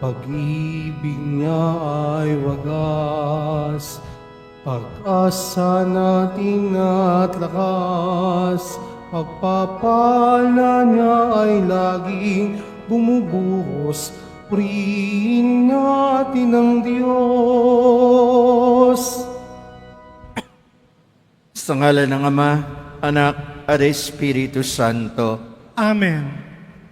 Pag-ibig niya ay wagas, pag-asa natin at lakas, pagpapala niya ay laging bumubuhos. Purihin natin ang Diyos. Sa ngalan ng Ama, Anak, at Espiritu Santo. Amen.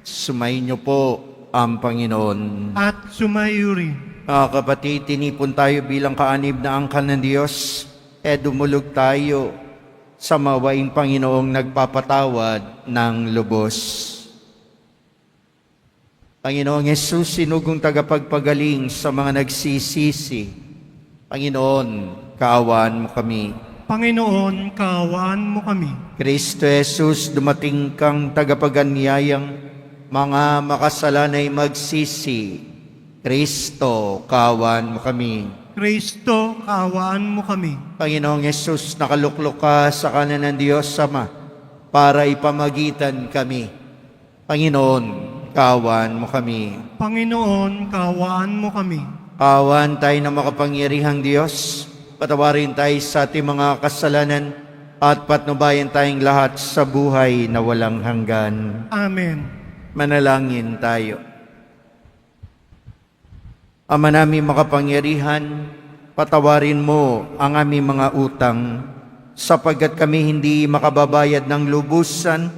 Sumayin niyo po ang Panginoon. At sumayo rin. Mga kapatid, tinipon tayo bilang kaanib na angkan ng Diyos, dumulog tayo sa mawaing Panginoong nagpapatawad ng lubos. Panginoong Jesus, sinugong tagapagpagaling sa mga nagsisisi. Panginoon, kaawaan mo kami. Panginoon, kaawaan mo kami. Kristo Jesus, dumating kang tagapaganyayang mga makasalanay magsisi. Kristo, kaawaan mo kami. Kristo, kaawaan mo kami. Panginoong Jesus, nakaluklok ka sa kanan ng Diyos Ama para ipamagitan kami. Panginoon, kaawaan mo kami. Panginoon, kaawaan mo kami. Kaawaan tayo na makapangyarihang Diyos. Patawarin tayo sa ating mga kasalanan at patnubayan tayong lahat sa buhay na walang hanggan. Amen. Manalangin tayo. Ama namin makapangyarihan, patawarin mo ang aming mga utang, sapagkat kami hindi makababayad ng lubusan,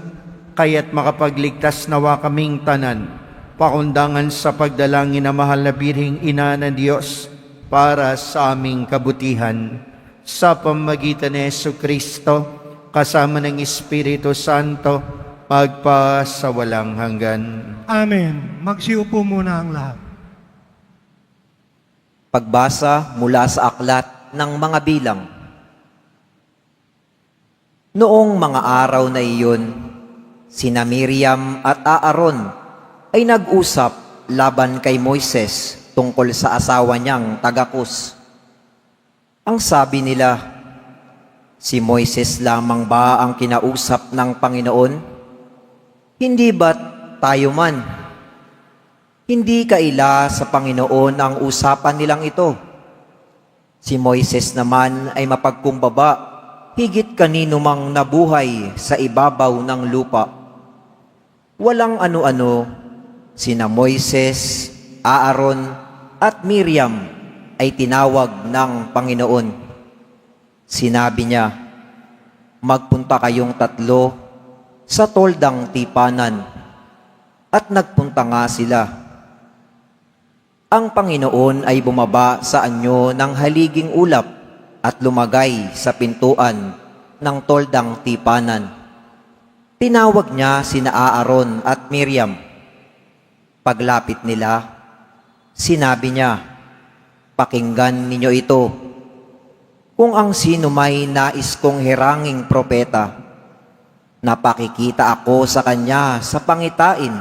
kaya't makapagligtas nawa kaming tanan, pakundangan sa pagdalangin na mahal na Birheng Ina ng Diyos, para sa aming kabutihan, sa pamamagitan ni Jesucristo, kasama ng Espiritu Santo, magpa sa walang hanggan. Amen. Magsiupo muna ang lahat. Pagbasa mula sa aklat ng mga bilang. Noong mga araw na iyon, sina Miriam at Aaron ay nag-usap laban kay Moises tungkol sa asawa niyang taga-Kus. Ang sabi nila, si Moises lamang ba ang kinausap ng Panginoon? Hindi ba't tayo man? Hindi kaila sa Panginoon ang usapan nilang ito. Si Moises naman ay mapagkumbaba, higit kanino mang nabuhay sa ibabaw ng lupa. Walang ano-ano, sina Moises, Aaron, at Miriam ay tinawag ng Panginoon. Sinabi niya, magpunta kayong tatlo sa toldang tipanan. At nagpunta nga sila. Ang Panginoon ay bumaba sa anyo ng haliging ulap at lumagay sa pintuan ng toldang tipanan. Tinawag niya sina Aaron at Miriam. Paglapit nila, sinabi niya, pakinggan ninyo ito. Kung ang sino may nais kong hiranging propeta, napakikita ako sa kanya sa pangitain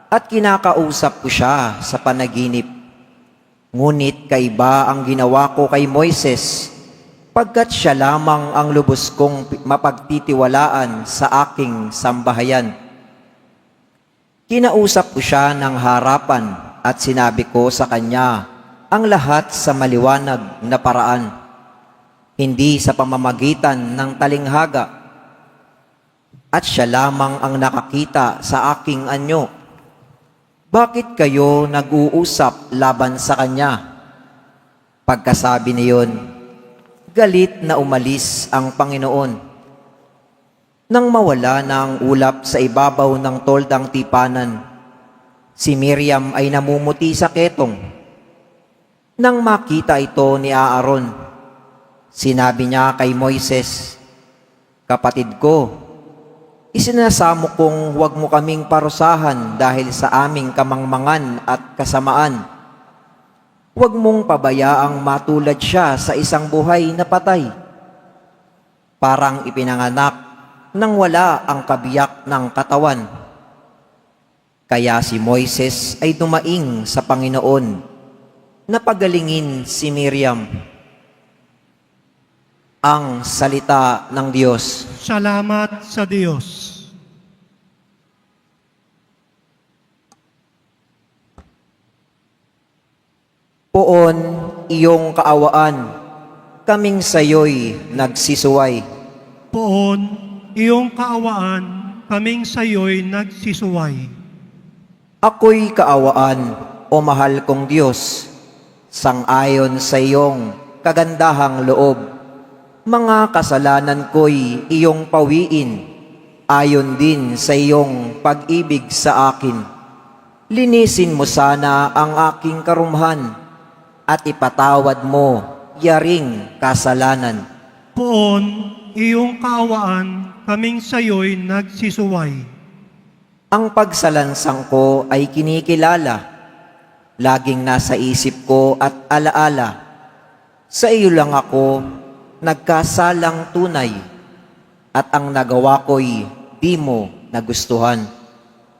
at kinakausap ko siya sa panaginip. Ngunit kaiba ang ginawa ko kay Moises, pagkat siya lamang ang lubos kong mapagtitiwalaan sa aking sambahayan. Kinausap ko siya ng harapan at sinabi ko sa kanya ang lahat sa maliwanag na paraan, hindi sa pamamagitan ng talinghaga. At siya lamang ang nakakita sa aking anyo. Bakit kayo nag-uusap laban sa kanya? Pagkasabi niyon, galit na umalis ang Panginoon. Nang mawala na ang ulap sa ibabaw ng toldang tipanan, si Miriam ay namumuti sa ketong. Nang makita ito ni Aaron, sinabi niya kay Moises, kapatid ko, isinasamo kong huwag mo kaming parusahan dahil sa aming kamangmangan at kasamaan. Huwag mong pabayaang matulad siya sa isang buhay na patay. Parang ipinanganak nang wala ang kabiyak ng katawan. Kaya si Moises ay dumaing sa Panginoon na pagalingin si Miriam. Ang salita ng Diyos. Salamat sa Diyos. Poon iyong kaawaan, kaming sayo'y nagsisuway. Poon, iyong kaawaan, kaming sayo'y nagsisuway. Ako'y kaawaan, o mahal kong Diyos, sangayon sa iyong kagandahang loob. Mga kasalanan ko'y iyong pawiin, ayon din sa iyong pag-ibig sa akin. Linisin mo sana ang aking karumhan, at ipatawad mo yaring kasalanan. Poon, iyong kaawaan, kaming sayo'y nagsisuway. Ang pagsalansang ko ay kinikilala, laging nasa isip ko at alaala. Sa iyo lang ako nagkasalang tunay, at ang nagawa ko'y di mo nagustuhan.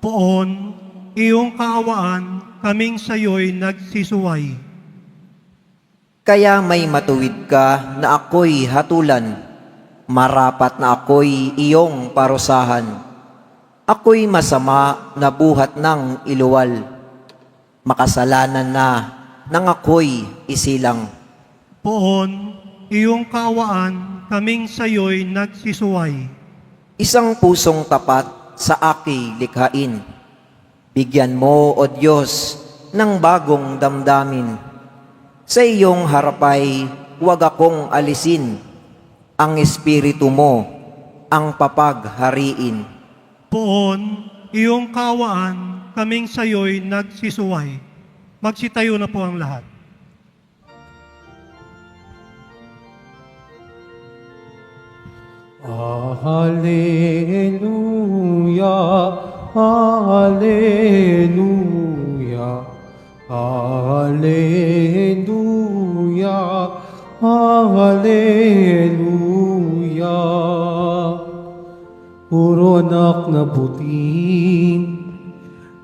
Poon, iyong kaawaan, kaming sayo'y nagsisuway. Kaya may matuwid ka na ako'y hatulan, marapat na ako'y iyong parusahan. Ako'y masama na buhat ng iluwal, makasalanan na nang ako'y isilang. Poon, iyong kaawaan, kaming sayo'y nagsisuway. Isang pusong tapat sa aki likhain. Bigyan mo, O Diyos, ng bagong damdamin. Sa iyong harapay, huwag akong alisin. Ang Espiritu mo, ang papaghariin. Poon, iyong kaawaan, kaming sayo'y nagsisuway. Magsitayo na po ang lahat. Hallelujah, Hallelujah, Hallelujah, Hallelujah. Puro anak na butin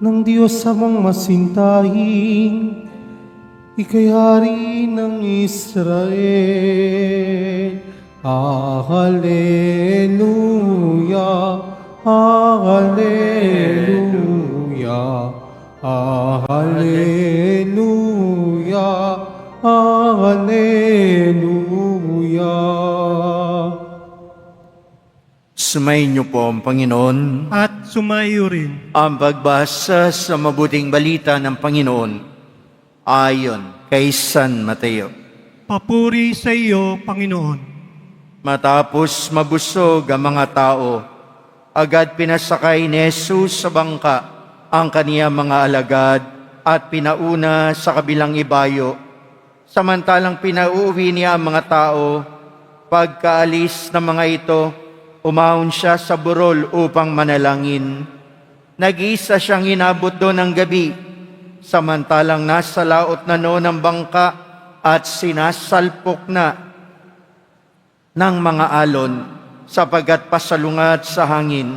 ng Diyos amang masintahin, ika'y hari ng Israel. Hallelujah, Hallelujah, Hallelujah, Hallelujah. Sumayin niyo po ang Panginoon. At sumayo rin. Ang pagbasa sa mabuting balita ng Panginoon ayon kay San Mateo. Papuri sa iyo, Panginoon. Matapos mabusog ang mga tao, agad pinasakay ni Jesus sa bangka ang kaniyang mga alagad at pinauna sa kabilang ibayo. Samantalang pinauuwi niya ang mga tao, pagkaalis ng mga ito, umahon siya sa burol upang manalangin. Nag-iisa siyang inabot doon ng gabi, samantalang nasa laot na noon ang bangka at sinasalpok na ng mga alon sapagkat pasalungat sa hangin.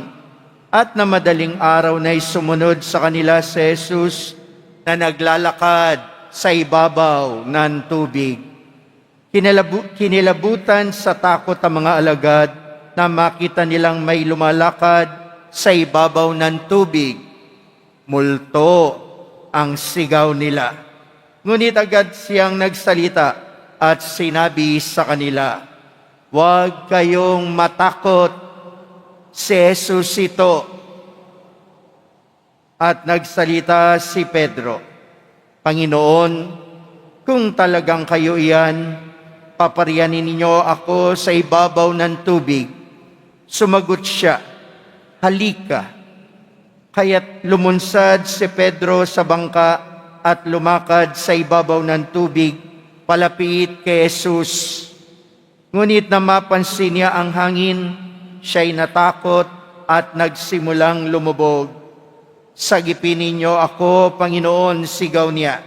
At na madaling araw na sumunod sa kanila si Jesus na naglalakad sa ibabaw ng tubig. Kinilabutan sa takot ang mga alagad na makita nilang may lumalakad sa ibabaw ng tubig. Multo ang sigaw nila. Ngunit agad siyang nagsalita at sinabi sa kanila, "Huwag kayong matakot, si Jesus ito." At nagsalita si Pedro, "Panginoon, kung talagang kayo iyan, paparianin ninyo ako sa ibabaw ng tubig." Sumagot siya, "Halika." Kaya't lumunsad si Pedro sa bangka at lumakad sa ibabaw ng tubig, palapit kay Jesus. Ngunit na mapansin niya ang hangin, siya'y natakot at nagsimulang lumubog. "Sagipin ninyo ako, Panginoon," sigaw niya.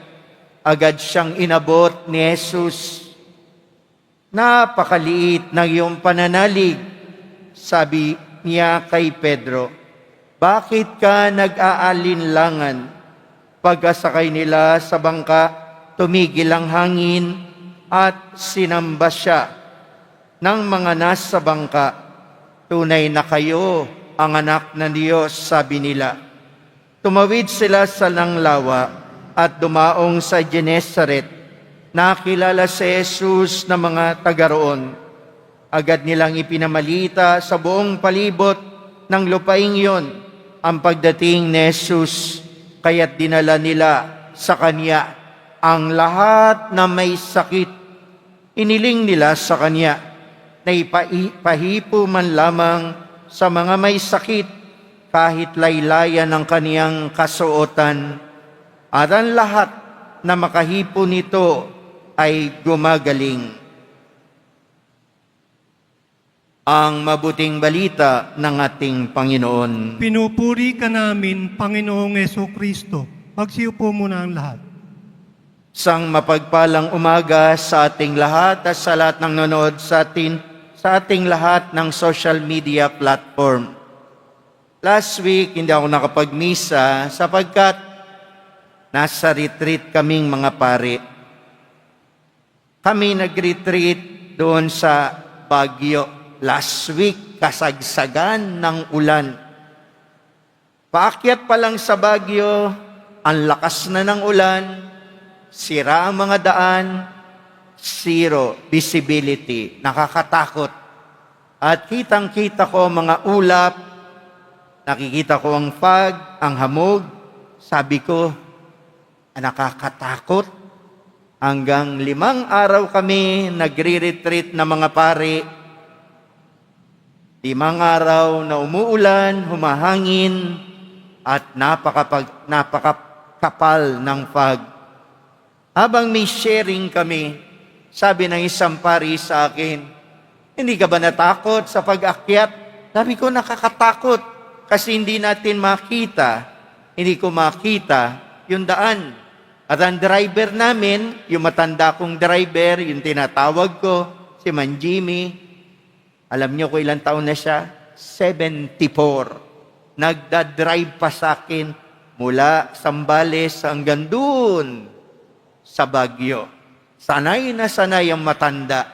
Agad siyang inabot ni Jesus. "Napakaliit ng iyong pananalig," sabi niya kay Pedro. "Bakit ka nag-aalinlangan?" Pagkasakay nila sa bangka, tumigil ang hangin at sinamba siya ng mga nasa bangka. "Tunay na kayo ang anak ng Diyos," sabi nila. Tumawid sila sa langlawa at dumaong sa Genesaret nakilala si Jesus na mga taga roon. Agad nilang ipinamalita sa buong palibot ng lupaing iyon ang pagdating ni Jesus, kaya't dinala nila sa kanya ang lahat na may sakit. Iniling nila sa kanya na ipahipo man lamang sa mga may sakit kahit laylayan ng kaniyang kasuotan. At ang lahat na makahipo nito ay gumagaling. Ang mabuting balita ng ating Panginoon. Pinupuri ka namin, Panginoong Jesucristo. Magsiupo muna ang lahat. Sang mapagpalang umaga sa ating lahat at sa lahat ng nanonood sa ating lahat ng social media platform. Last week, hindi ako nakapagmisa sapagkat nasa retreat kaming mga pare. Kami nag-retreat doon sa Baguio. Last week, kasagsagan ng ulan. Paakyat pa lang sa Baguio, ang lakas na ng ulan, sira ang mga daan, zero visibility, nakakatakot. At kitang-kita ko mga ulap, nakikita ko ang fog, ang hamog, sabi ko, nakakatakot. Hanggang 5 araw kami nagre-retreat na mga pare. 5 araw na umuulan, humahangin, at napakakapal ng fog. Habang may sharing kami, sabi ng isang pari sa akin, hindi ka ba natakot sa pag-akyat? Sabi ko, nakakatakot kasi hindi natin makita, hindi ko makita yung daan. At ang driver namin, yung matanda kong driver, yung tinatawag ko, si Man Jimmy, alam niyo ko ilang taon na siya? 74. Nagdadrive pa sa akin mula Sambales hanggang doon sa Baguio. Sanay na sanay ang matanda.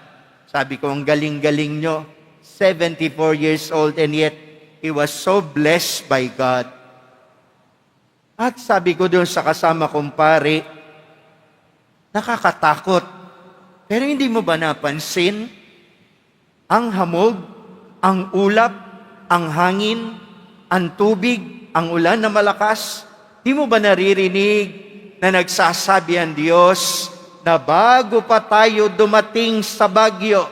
Sabi ko, ang galing-galing nyo. 74 years old and yet he was so blessed by God. At sabi ko doon sa kasama kong pare, nakakatakot. Pero hindi mo ba napansin? Ang hamog, ang ulap, ang hangin, ang tubig, ang ulan na malakas, di mo ba naririnig na nagsasabi ang Diyos na bago pa tayo dumating sa Baguio,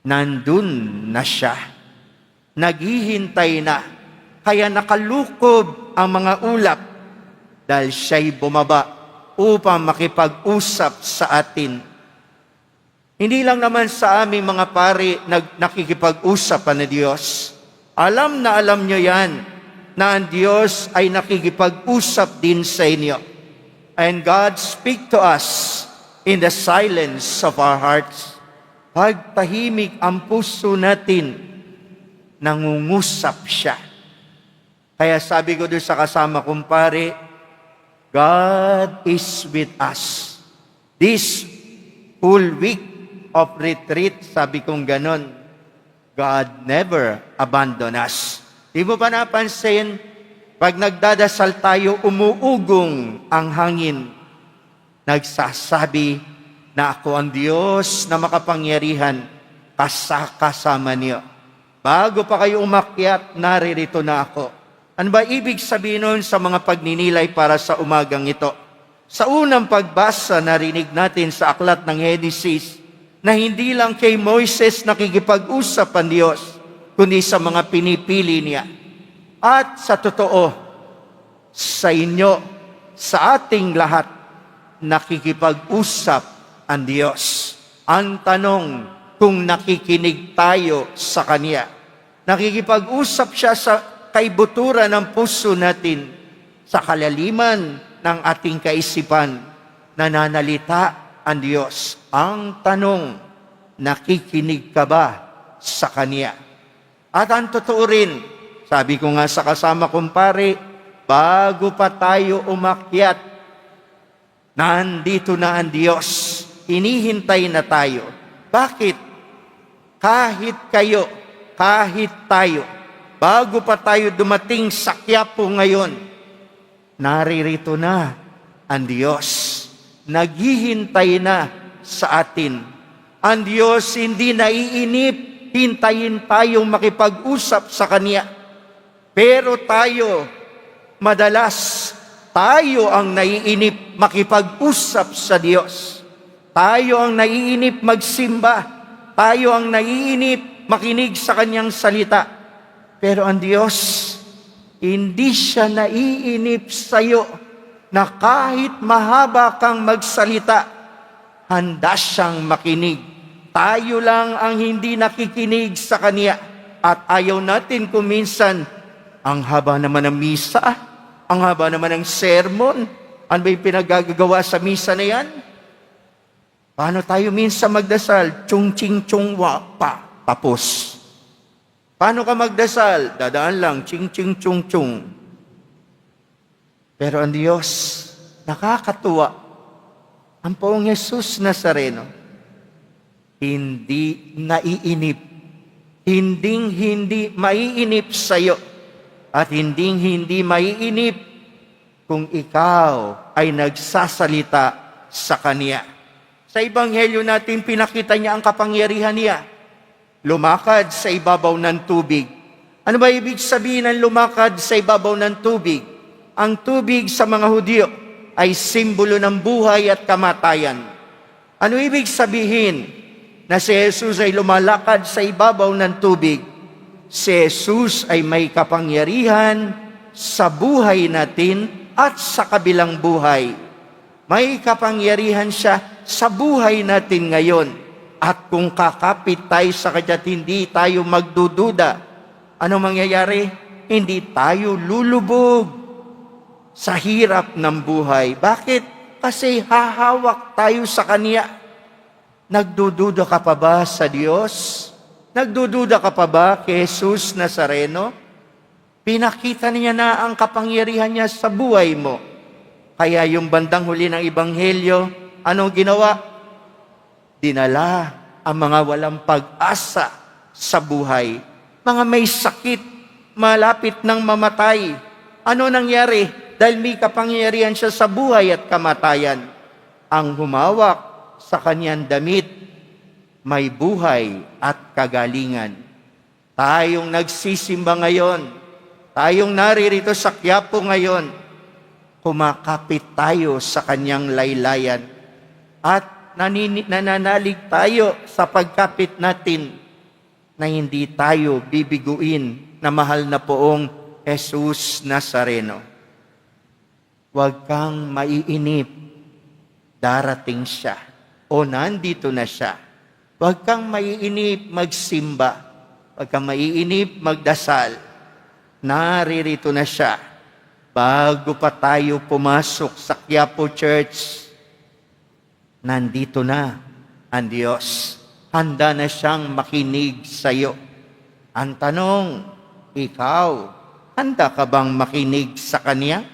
nandun na siya. Naghihintay na, kaya nakalukob ang mga ulap dahil siya'y bumaba upang makipag-usap sa atin. Hindi lang naman sa aming mga pari nakikipag-usap na Diyos. Alam na alam nyo yan, na ang Diyos ay nakikipag-usap din sa inyo. And God speak to us in the silence of our hearts. Pag tahimik ang puso natin, nangungusap siya. Kaya sabi ko doon sa kasama kong pare, God is with us. This whole week of retreat, sabi kong ganon, God never abandon us. Di mo ba napansin, pag nagdadasal tayo, umuugong ang hangin. Nagsasabi na ako ang Diyos na makapangyarihan, kasama niyo. Bago pa kayo umakyat, naririto na ako. Ano ba ibig sabihin nun sa mga pagninilay para sa umagang ito? Sa unang pagbasa, narinig natin sa aklat ng Henesis, na hindi lang kay Moises nakikipag-usap ang Diyos, kundi sa mga pinipili niya. At sa totoo, sa inyo, sa ating lahat, nakikipag-usap ang Diyos. Ang tanong, kung nakikinig tayo sa Kanya. Nakikipag-usap siya sa kaibuturan ng puso natin, sa kalaliman ng ating kaisipan, nananalita ang Diyos. Ang tanong, nakikinig ka ba sa Kanya? At ang totoo rin, sabi ko nga sa kasama kong pare, bago pa tayo umakyat, nandito na ang Diyos. Hinihintay na tayo. Bakit? Kahit kayo, kahit tayo, bago pa tayo dumating sa Quiapo ngayon, naririto na ang Diyos. naghihintay na sa atin. Ang Diyos hindi naiinip, hintayin tayong makipag-usap sa Kanya. Pero tayo, madalas, tayo ang naiinip makipag-usap sa Diyos. Tayo ang naiinip magsimba. Tayo ang naiinip makinig sa Kanyang salita. Pero ang Diyos, hindi siya naiinip sa iyo na kahit mahaba kang magsalita, handa siyang makinig. Tayo lang ang hindi nakikinig sa Kanya. At ayaw natin kung minsan, ang haba naman ng misa, ang haba naman ng sermon, ano ba yung pinagagawa sa misa na yan? Paano tayo minsan magdasal? Chung ching chung wa pa, tapos. Paano ka magdasal? Dadaan lang, ching ching chung chung. Pero ang Diyos, nakakatuwa. Ang Poong Jesus Nazareno, hindi naiinip. Hindi maiinip sa iyo. At hindi maiinip kung ikaw ay nagsasalita sa Kanya. Sa Ebanghelyo natin, pinakita niya ang kapangyarihan niya. Lumakad sa ibabaw ng tubig. Ano ba ibig sabihin ng lumakad sa ibabaw ng tubig? Ang tubig sa mga Hudyo ay simbolo ng buhay at kamatayan. Ano ibig sabihin na si Jesus ay lumalakad sa ibabaw ng tubig? Si Jesus ay may kapangyarihan sa buhay natin at sa kabilang buhay. May kapangyarihan siya sa buhay natin ngayon. At kung kakapit tayo sa Kanya at hindi tayo magdududa, ano mangyayari? Hindi tayo lulubog sa hirap ng buhay. Bakit? Kasi hahawak tayo sa Kanya. Nagdududa ka pa ba sa Diyos? Nagdududa ka pa ba kay Jesus Nazareno? Pinakita niya na ang kapangyarihan niya sa buhay mo. Kaya yung bandang huli ng Ebanghelyo, anong ginawa? Dinala ang mga walang pag-asa sa buhay. Mga may sakit, malapit ng mamatay. Ano nangyari? Dahil may kapangyarihan siya sa buhay at kamatayan. Ang humawak sa kanyang damit, may buhay at kagalingan. Tayong nagsisimba ngayon, tayong naririto sa Quiapo ngayon, kumakapit tayo sa kanyang laylayan at nananalig tayo sa pagkapit natin na hindi tayo bibiguin na mahal na Poong Jesus Nazareno. Huwag kang maiinip, darating siya o nandito na siya. Huwag kang maiinip magsimba, huwag kang maiinip magdasal. Naririto na siya. Bago pa tayo pumasok sa Quiapo Church, nandito na ang Diyos. Handa na siyang makinig sa iyo. Ang tanong, ikaw, handa ka bang makinig sa Kanya?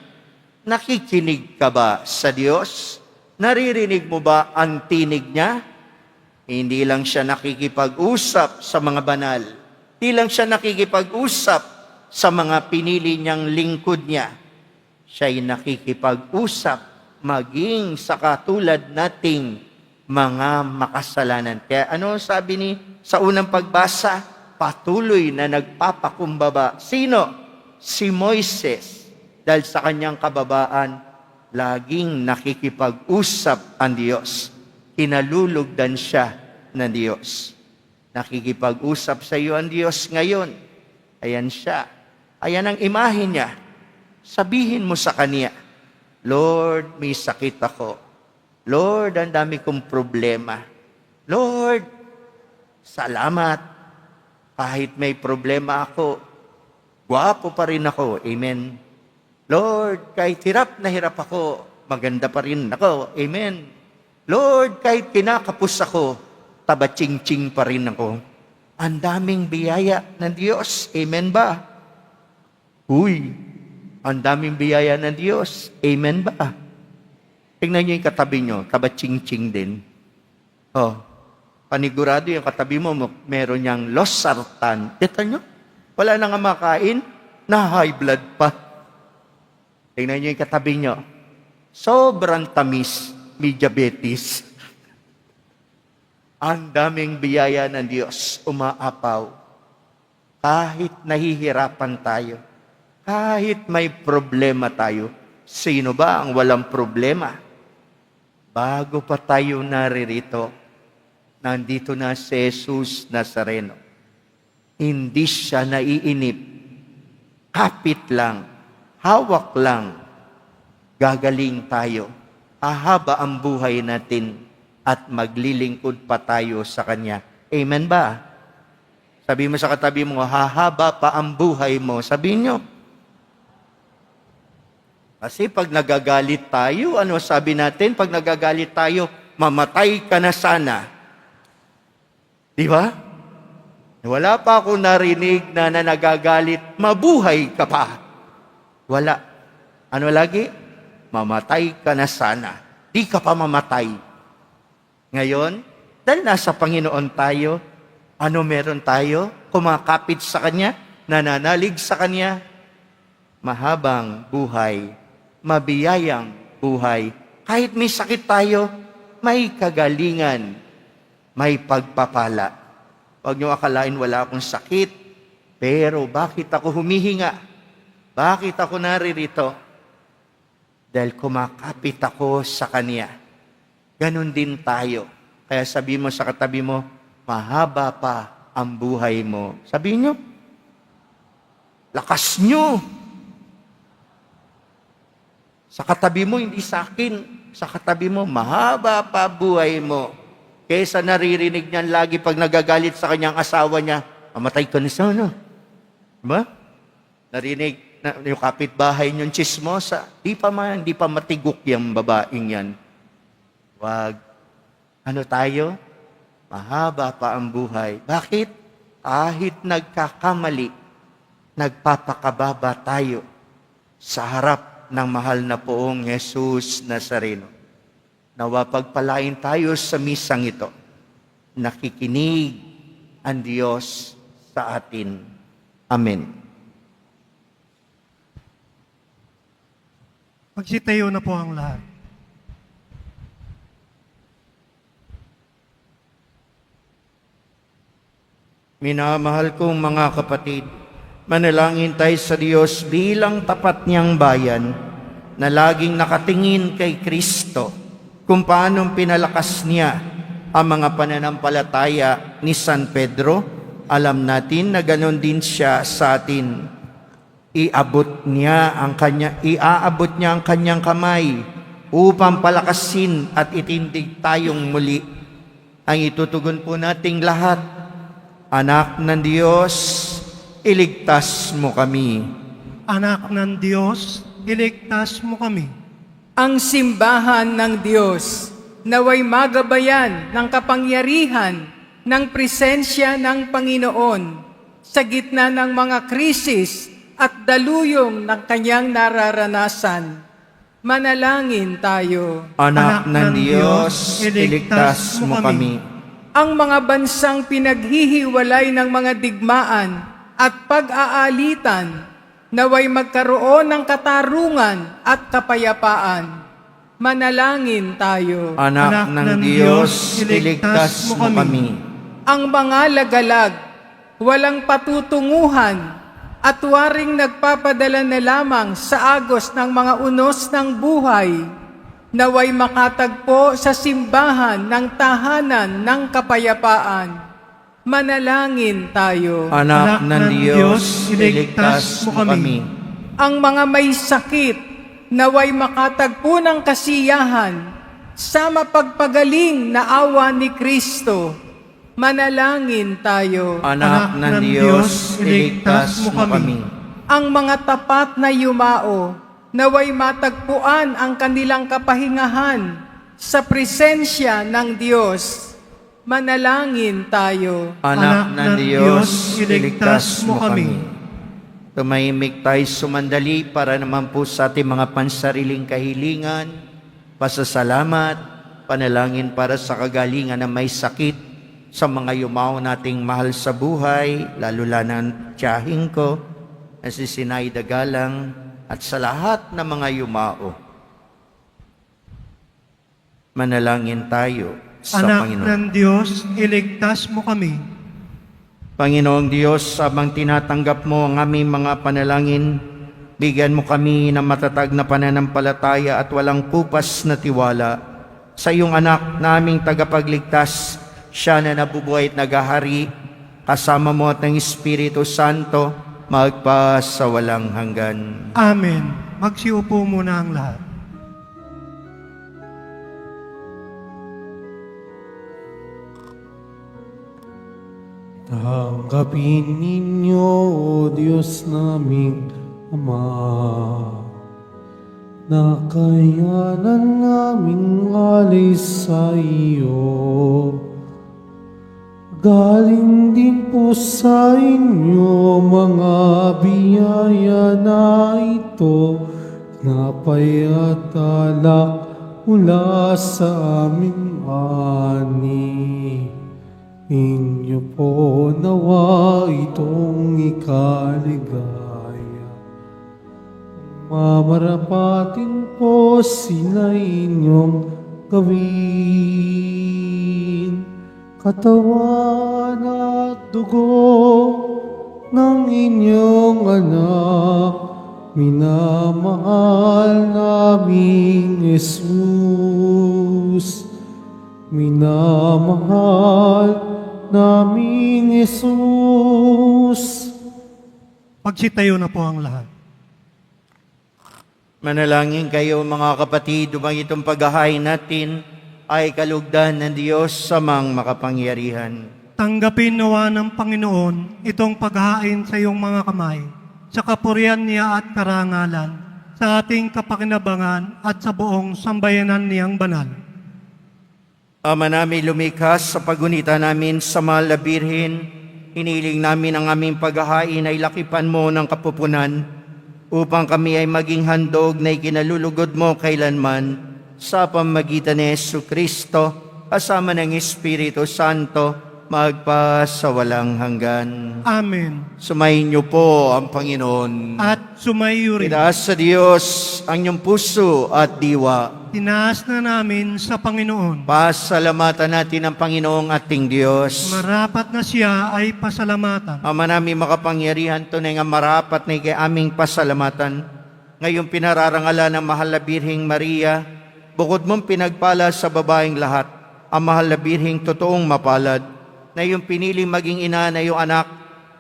Nakikinig ka ba sa Diyos? Naririnig mo ba ang tinig niya? Hindi lang siya nakikipag-usap sa mga banal. Hindi lang siya nakikipag-usap sa mga pinili niyang lingkod niya. Siya'y nakikipag-usap maging sa katulad nating mga makasalanan. Kaya ano sabi sa unang pagbasa? Patuloy na nagpapakumbaba. Sino? Si Moises. Dahil sa kanyang kababaan, laging nakikipag-usap ang Diyos. Kinalulugdan siya ng Diyos. Nakikipag-usap sa iyo ang Diyos ngayon. Ayan siya. Ayan ang imahe niya. Sabihin mo sa Kanya, Lord, may sakit ako. Lord, ang dami kong problema. Lord, salamat. Kahit may problema ako, gwapo pa rin ako. Amen. Lord, kahit hirap na hirap ako, maganda pa rin ako. Amen. Lord, kahit kinakapos ako, tabatsing-tsing pa rin ako. Ang daming biyaya ng Diyos. Amen ba? Uy, ang daming biyaya ng Diyos. Amen ba? Tingnan niyo yung katabi niyo, tabatsing-tsing din. Oh, panigurado yung katabi mo, meron niyang losartan. Kita niyo? Wala na nga makain, na high blood pa. Tingnan niyo yung katabi niyo. Sobrang tamis. may diabetes. Ang daming biyaya ng Diyos umaapaw. Kahit nahihirapan tayo, kahit may problema tayo, sino ba ang walang problema? Bago pa tayo naririto, nandito na si Jesus Nazareno. Hindi siya naiinip. Kapit lang, hawak lang, gagaling tayo. Ahaba ang buhay natin at maglilingkod pa tayo sa Kanya. Amen ba? Sabi mo sa katabi mo, hahaba pa ang buhay mo. Sabihin nyo. Kasi pag nagagalit tayo, ano sabi natin? Pag nagagalit tayo, mamatay ka na sana. Di ba? Wala pa ako narinig na nagagalit, mabuhay ka pa. Wala. Ano lagi? Mamatay ka na sana. Di ka pa mamatay. Ngayon, dahil nasa Panginoon tayo, ano meron tayo? Kumakapit sa Kanya, nananalig sa Kanya, mahabang buhay, mabiyayang buhay. Kahit may sakit tayo, may kagalingan, may pagpapala. Huwag niyo akalain wala akong sakit, pero bakit ako humihinga? Bakit ako naririto? Dahil kumakapit ako sa Kanya. Ganon din tayo. Kaya sabi mo sa katabi mo, mahaba pa ang buhay mo. Sabihin nyo, lakas nyo. Sa katabi mo, hindi sa akin. Sa katabi mo, mahaba pa buhay mo. Kesa naririnig niyan lagi pag nagagalit sa kanyang asawa niya, mamatay ka na sana. Diba? Narinig na yung kapitbahay niyong chismosa, di pa matigok yung babaeng yan. Wag. Ano tayo? Mahaba pa ang buhay. Bakit? Kahit nagkakamali, nagpapakababa tayo sa harap ng mahal na poong Jesus Nazareno. Nawa pagpalain tayo sa misang ito. Nakikinig ang Diyos sa atin. Amen. Magsitayo na po ang lahat. Minamahal kong mga kapatid, manalangin tayo sa Diyos bilang tapat niyang bayan na laging nakatingin kay Kristo kung paanong pinalakas niya ang mga pananampalataya ni San Pedro. Alam natin na ganon din siya sa atin. Iaabot niya ang kanyang kamay upang palakasin at itindig tayong muli. Ang itutugon po nating lahat, Anak ng Diyos, iligtas mo kami. Anak ng Diyos, iligtas mo kami. Ang simbahan ng Diyos naway magabayan ng kapangyarihan ng presensya ng Panginoon sa gitna ng mga krisis at daluyong ng kanyang nararanasan. Manalangin tayo. Anak ng Diyos, iligtas mo kami. Ang mga bansang pinaghihiwalay ng mga digmaan at pag-aalitan naway magkaroon ng katarungan at kapayapaan. Manalangin tayo. Anak ng Diyos, iligtas mo kami. Ang mga lagalag, walang patutunguhan, at waring nagpapadala na lamang sa agos ng mga unos ng buhay, naway makatagpo sa simbahan ng tahanan ng kapayapaan. Manalangin tayo. Anak ng Diyos, iligtas mo kami. Ang mga may sakit, naway makatagpo ng kasiyahan sa mapagpagaling na awa ni Kristo. Manalangin tayo. Anak ng Diyos, iligtas mo kami. Ang mga tapat na yumao, naway matagpuan ang kanilang kapahingahan sa presensya ng Diyos. Manalangin tayo. Anak ng Diyos, iligtas mo kami. Tumahimik tayo sumandali para naman po sa ating mga pansariling kahilingan, pasasalamat, panalangin para sa kagalingan na may sakit, sa mga yumao nating mahal sa buhay, lalo ng tiyahing ko, na si Sinay Dagalang, at sa lahat ng mga yumao. Manalangin tayo sa Anak Panginoon. ng Diyos, iligtas mo kami. Panginoong Diyos, habang tinatanggap mo ang aming mga panalangin, bigyan mo kami ng matatag na pananampalataya at walang pupas na tiwala sa iyong anak na aming tagapagligtas, siya na nabubuhay at naghahari, kasama mo at ng Espiritu Santo, magpa sa walang hanggan. Amen. Magsiupo muna ang lahat. Tanggapin ninyo, O Diyos naming Ama, na kayanan naming alis sa iyo. Galing din po sa inyo mga biyaya na ito, napayat alak mula sa aming ani. Inyo po nawa itong ikaligaya. Mamarapatin po sila inyong gawin. Katawan at dugo ng inyong anak, minamahal naming Jesus. Minamahal naming Jesus. Pagsitayo na po ang lahat. Manalangin kayo mga kapatid, upang itong paghahain natin ay kalugdan ng Diyos sa mang makapangyarihan. Tanggapin nawa ng Panginoon itong paghahain sa iyong mga kamay, sa kapurihan niya at karangalan, sa ating kapakinabangan at sa buong sambayanan niyang banal. Ama namin lumikas, sa pagunita namin sa mahal na Birhen, hiniling namin ang aming paghahain ay lakipan mo ng kapupunan, upang kami ay maging handog na ikinalulugod mo kailanman, sa pamagitan ni Jesucristo, kasama ng Espiritu Santo, magpa sa walang hanggan. Amen. Sumayin niyo po ang Panginoon. At sumayo rin. Itaas sa Diyos ang inyong puso at diwa. Tinaas na namin sa Panginoon. Pasalamatan natin ang Panginoong ating Diyos. Marapat na siya ay pasalamatan. Ama namin makapangyarihan, tunay nga marapat na ikay aming pasalamatan. Ngayong pinararangalan ng mahal na Birheng Maria, bukod mong pinagpala sa babaeng lahat, ang mahal na Birheng totoong mapalad, na iyong piniling maging ina na iyong anak,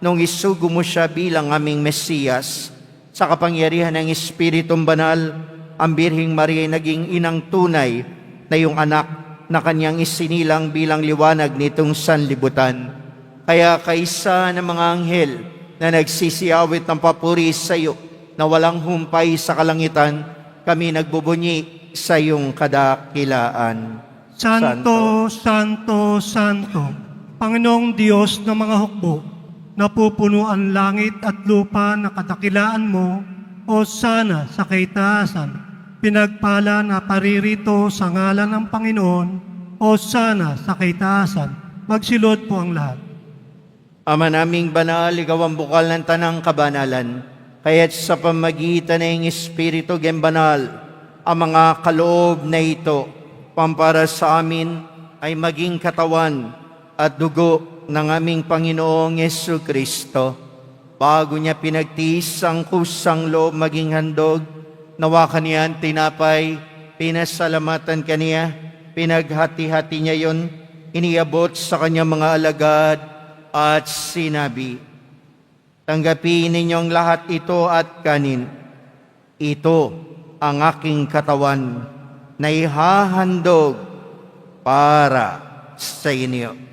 nung isugo mo siya bilang aming Mesiyas. Sa kapangyarihan ng Espiritong Banal, ang Birheng Maria ay naging inang tunay na iyong anak na kanyang isinilang bilang liwanag nitong sanlibutan. Kaya kaisa ng mga anghel na nagsisiyawit ng papuri sa iyo, na walang humpay sa kalangitan, kami nagbubunyi sa iyong kadakilaan. Santo, Santo, Santo, Panginoong Diyos ng mga hukbo, napupuno ang langit at lupa na kadakilaan mo, o sana sa kaitaasan, pinagpala na paririto sa ngalan ng Panginoon, o sana sa kaitaasan, magsilod po ang lahat. Ama naming banal, ikaw ang bukal ng tanang kabanalan, kaya't sa pamagitan ng Espiritu gem banal, ang mga kaloob na ito, pampara sa amin ay maging katawan at dugo ng aming Panginoong Jesucristo. Bago niya pinagtiis ang kusang loob maging handog, nawa kaniya ang tinapay, pinasalamatan kaniya, pinaghati-hati niya yon, iniabot sa kanyang mga alagad at sinabi, tanggapin ninyong lahat ito at kanin. Ito ang aking katawan na ihahandog para sa inyo.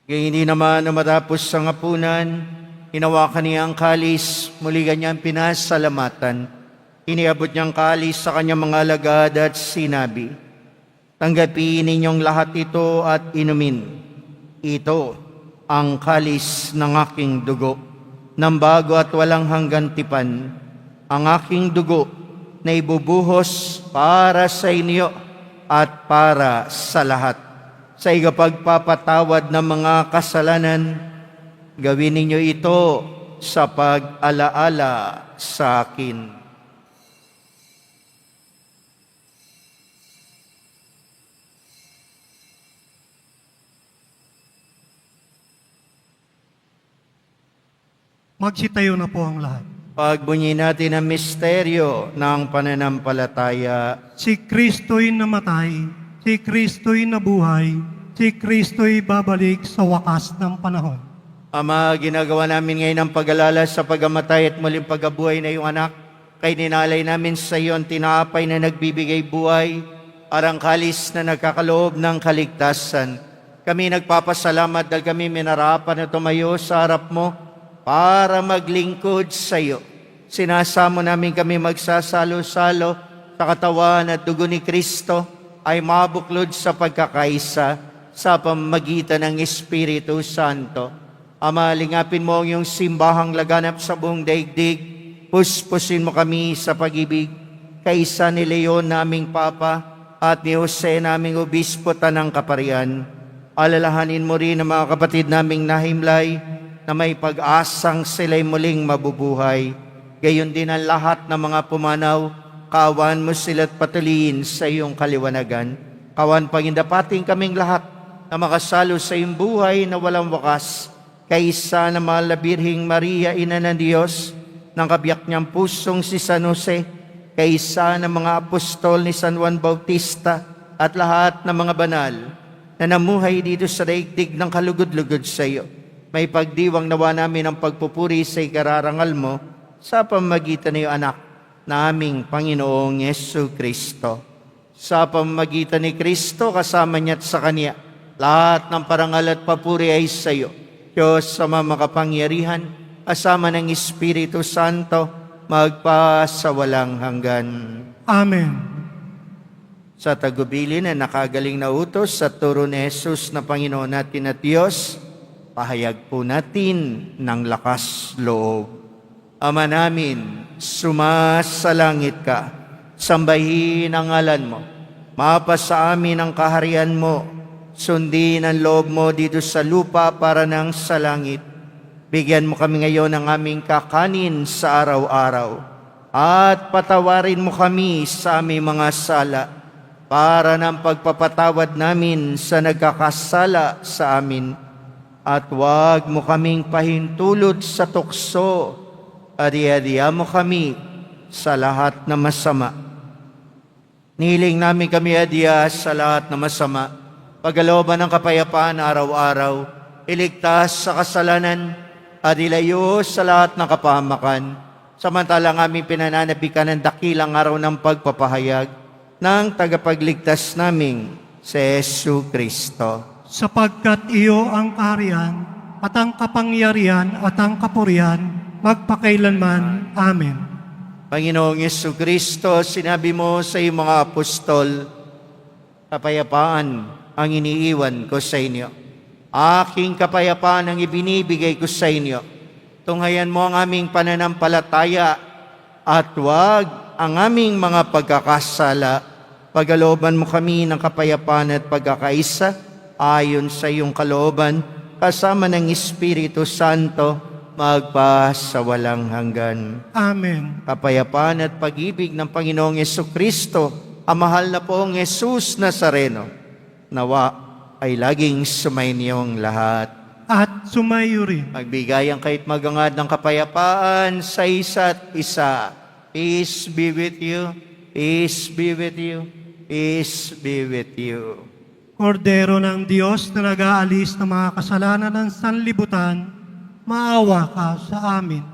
Kaya hindi naman na matapos sa ngapunan, hinawakan niya ang kalis, muli kanyang pinasalamatan. Iniabot niyang kalis sa kanyang mga alagad at sinabi, tanggapin ninyong lahat ito at inumin. Ito ang kalis ng aking dugo, ng bago at walang hanggan tipan, ang aking dugo na ibubuhos para sa inyo at para sa lahat. sa ikapagpapatawad ng mga kasalanan. Gawin ninyo ito sa pag-alaala sa akin. Magsitayo na po ang lahat. Pagbunyi natin ang misteryo ng pananampalataya. Si Kristo'y namatay, si Kristo'y nabuhay, si Kristo'y babalik sa wakas ng panahon. Ama, ginagawa namin ngayon ang pag-alala sa pagamatay at muling pagkabuhay na iyong anak. Kay ninalay namin sa iyo ang tinapay na nagbibigay buhay, arangkalis na nagkakaloob ng kaligtasan. Kami nagpapasalamat dahil kami minarapan na tumayo sa harap mo para maglingkod sa iyo. Sinasamo namin kami magsasalo-salo sa katawan at dugo ni Kristo ay mabuklod sa pagkakaisa sa pamamagitan ng Espiritu Santo. Ama, lingapin mo ang iyong simbahang laganap sa buong daigdig. Puspusin mo kami sa pag-ibig. Kaisa ni Leon naming Papa at ni Jose naming Obispo Tanang Kaparian. Alalahanin mo rin ang mga kapatid naming nahimlay na may pag-asang sila'y muling mabubuhay. Gayon din ang lahat ng mga pumanaw, kawan mo sila't patuloyin sa iyong kaliwanagan. Kawan pagindapating kaming lahat na makasalo sa iyong buhay na walang wakas. Kaisa na mahal na Birheng Maria, Ina ng Diyos, ng kabiyak niyang pusong si San Jose, kaisa ng mga apostol ni San Juan Bautista at lahat ng mga banal na namuhay dito sa daigdig ng kalugod-lugod sa iyo. May pagdiwang nawa namin ang pagpupuri sa ikararangal mo sa pamamagitan ng iyong anak na aming Panginoong Yesu Kristo. Sa pamamagitan ni Kristo, kasama niya at sa Kanya, lahat ng parangal at papuri ay sa iyo. Diyos sa makapangyarihan, asama ng Espiritu Santo, magpasawalang hanggan. Amen. Sa tagubilin na nakagaling na utos sa turo ni Jesus na Panginoon natin at Diyos, pahayag po natin ng lakas loob. Ama namin, sumasalangit ka, sambahin ang ngalan mo, mapasa amin ang kaharian mo, sundin ang loob mo dito sa lupa para nang sa langit. Bigyan mo kami ngayon ng aming kakanin sa araw-araw at patawarin mo kami sa aming mga sala para ng pagpapatawad namin sa nagkakasala sa amin. At huwag mo kaming pahintulot sa tukso at iadya mo kami sa lahat na masama. Nihiling namin kami adya sa lahat na masama, pagkalooban ng kapayapaan araw-araw, iligtas sa kasalanan at ilayo sa lahat ng kapahamakan, samantalang aming pinananabikan ng dakilang araw ng pagpapahayag ng tagapagligtas naming si Yesu Kristo. Sapagkat iyo ang kaharian at ang kapangyarihan at ang kapurihan magpakailanman. Amen. Panginoong Yesu Kristo, sinabi mo sa iyong mga apostol, kapayapaan ang iniiwan ko sa inyo. Aking kapayapaan ang ibinibigay ko sa inyo. Tunghayan mo ang aming pananampalataya at huwag ang aming mga pagkakasala. Pagkalooban mo kami ng kapayapaan at pagkakaisa ayon sa iyong kalooban, kasama ng Espiritu Santo, magpasawalang hanggan. Amen. Kapayapaan at pag-ibig ng Panginoong Jesucristo, ang mahal na poong Jesus Nazareno, nawa ay laging sumayinyong lahat. At sumayo rin. Magbigayan kahit magangad ng kapayapaan sa isa't isa. Peace be with you. Peace be with you. Peace be with you. Kordero ng Diyos na nag-aalis ng mga kasalanan ng sanlibutan, maawa ka sa amin.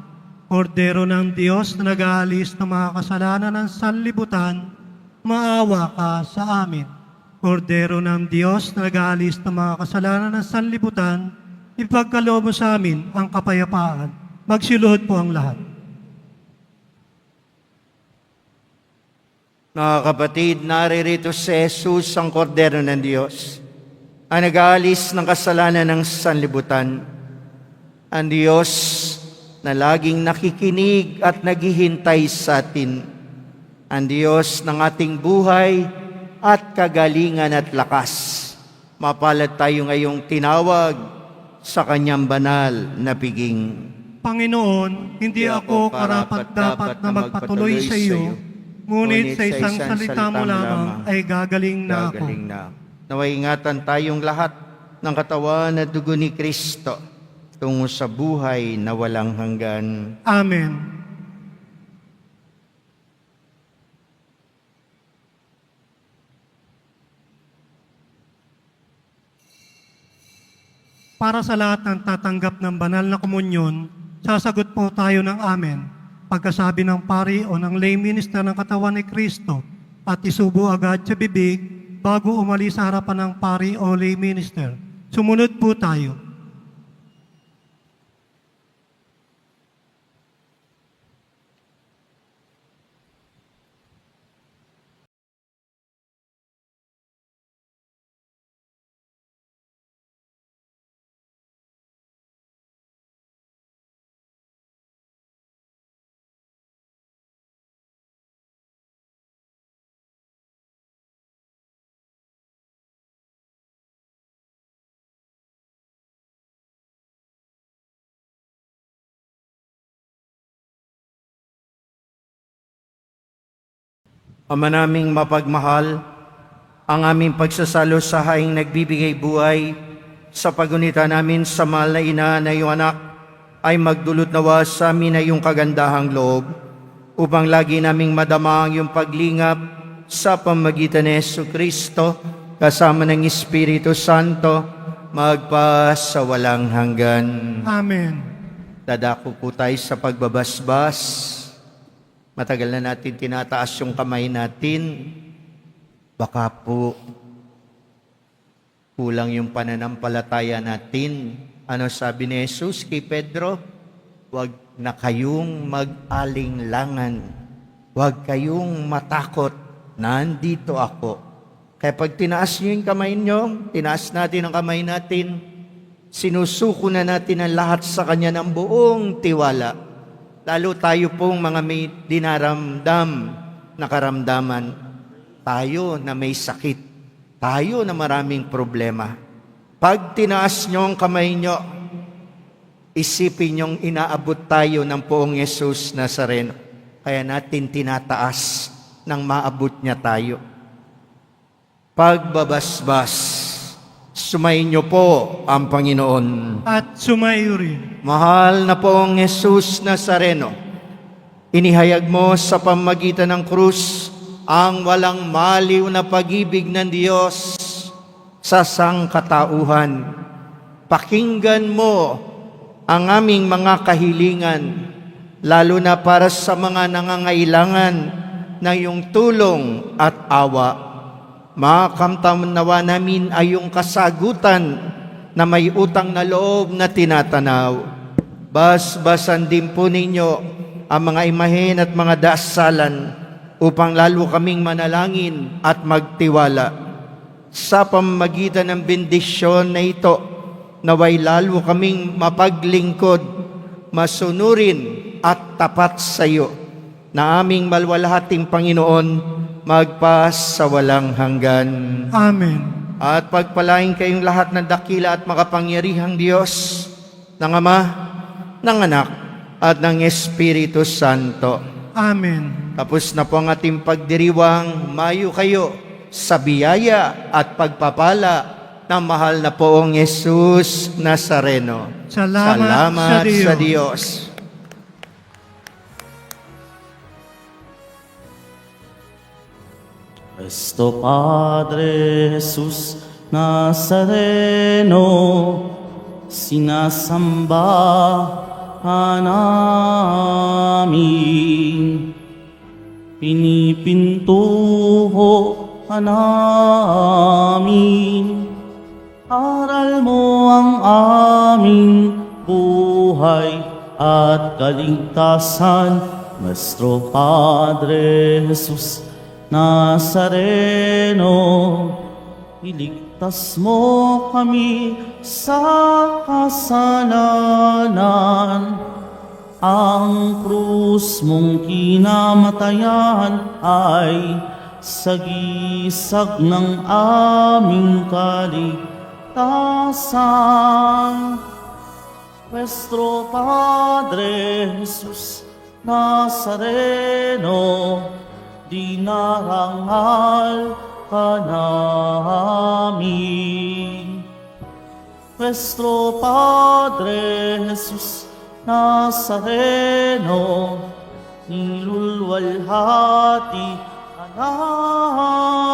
Kordero ng Diyos na nag-aalis ng mga kasalanan ng sanlibutan, maawa ka sa amin. Kordero ng Diyos na nag-aalis ng mga kasalanan ng sanlibutan, ipagkaloob mo sa amin ang kapayapaan. Magsiluhod po ang lahat. Mga kapatid, naririto si Jesus ang Kordero ng Diyos, ang nag-aalis ng kasalanan ng sanlibutan. Ang Diyos na laging nakikinig at naghihintay sa atin. Ang Diyos ng ating buhay at kagalingan at lakas. Mapalad tayo ngayong tinawag sa kanyang banal na piging. Panginoon, hindi ako karapat-dapat na magpatuloy sa iyo, ngunit sa isang salita mo lamang ay gagaling na ako. Gagaling na. Naway ingatan tayong lahat ng katawan at dugo ni Kristo tungo sa buhay na walang hanggan. Amen. Para sa lahat ng tatanggap ng banal na komunyon, sasagot po tayo ng amen. Pagkasabi ng pari o ng lay minister ng katawan ni Kristo at isubo agad sa bibig bago umalis sa harapan ng pari o lay minister. Sumunod po tayo. Ama naming mapagmahal, ang aming pagsasalo sa haing nagbibigay buhay sa pagunita namin sa mahal na ina na iyong anak ay magdulot nawa sa amin na iyong kagandahang loob upang lagi naming madama ang iyong paglingap sa pamagitan ni Jesucristo kasama ng Espiritu Santo magpa sa walang hanggan. Amen. Dadako po tayo sa pagbabasbas. Matagal na natin tinataas yung kamay natin. Baka po kulang yung pananampalataya natin. Ano sabi ni Jesus kay Pedro? Huwag na kayong mag-alinlangan. Huwag kayong matakot. Nandito ako. Kaya pag tinaas niyo yung kamay niyo, tinaas natin ang kamay natin, sinusuko na natin ang lahat sa Kanya ng buong tiwala. Lalo tayo pong mga may dinaramdam na karamdaman. Tayo na may sakit. Tayo na maraming problema. Pag tinaas nyo ang kamay nyo, isipin nyong inaabot tayo ng poong Jesus Nazareno. Kaya natin tinataas nang maabot niya tayo. Pagbabasbas, sumayin niyo po ang Panginoon. At sumayo rin. Mahal na poong Jesus Nazareno, inihayag mo sa pamagitan ng krus ang walang maliw na pag-ibig ng Diyos sa sangkatauhan. Pakinggan mo ang aming mga kahilingan, lalo na para sa mga nangangailangan ng iyong tulong at awa. Makamtanawa namin ay iyong kasagutan na may utang na loob na tinatanaw. Basbasan din po ninyo ang mga imahen at mga dasalan upang lalo kaming manalangin at magtiwala. Sa pamamagitan ng bendisyon na ito, naway lalo kaming mapaglingkod, masunurin at tapat sa iyo, na aming malwalhating Panginoon magpas sa walang hanggan. Amen. At pagpalain kayong lahat ng dakila at makapangyarihang Diyos, ng Ama, ng Anak, at ng Espiritu Santo. Amen. Tapos na po ang ating pagdiriwang, mayo kayo sa biyaya at pagpapala ng mahal na poong Jesus Nazareno. Salamat sa sa Diyos. Cristo Padre Jesus Nazareno, sinasamba namin, pinipintuho namin, aral mo ang aming buhay at kaligtasan, Nuestro Padre Jesus Nazareno, iligtas mo kami sa kasalanan. Ang krus mong kinamatayan ay sagisag ng aming kaligtasan. kaligtasan. Nuestro Padre Jesus Nazareno, dinarangal ka namin. Nuestro Padre Jesus Nazareno, nilulwalhati ka namin.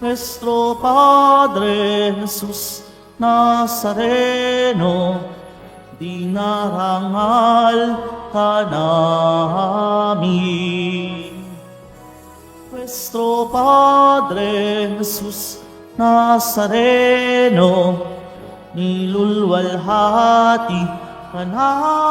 Nuestro Padre Jesus Nazareno, dinarangal ka namin. Nuestro Padre Jesus Nazareno, nilulwalhati ka namin.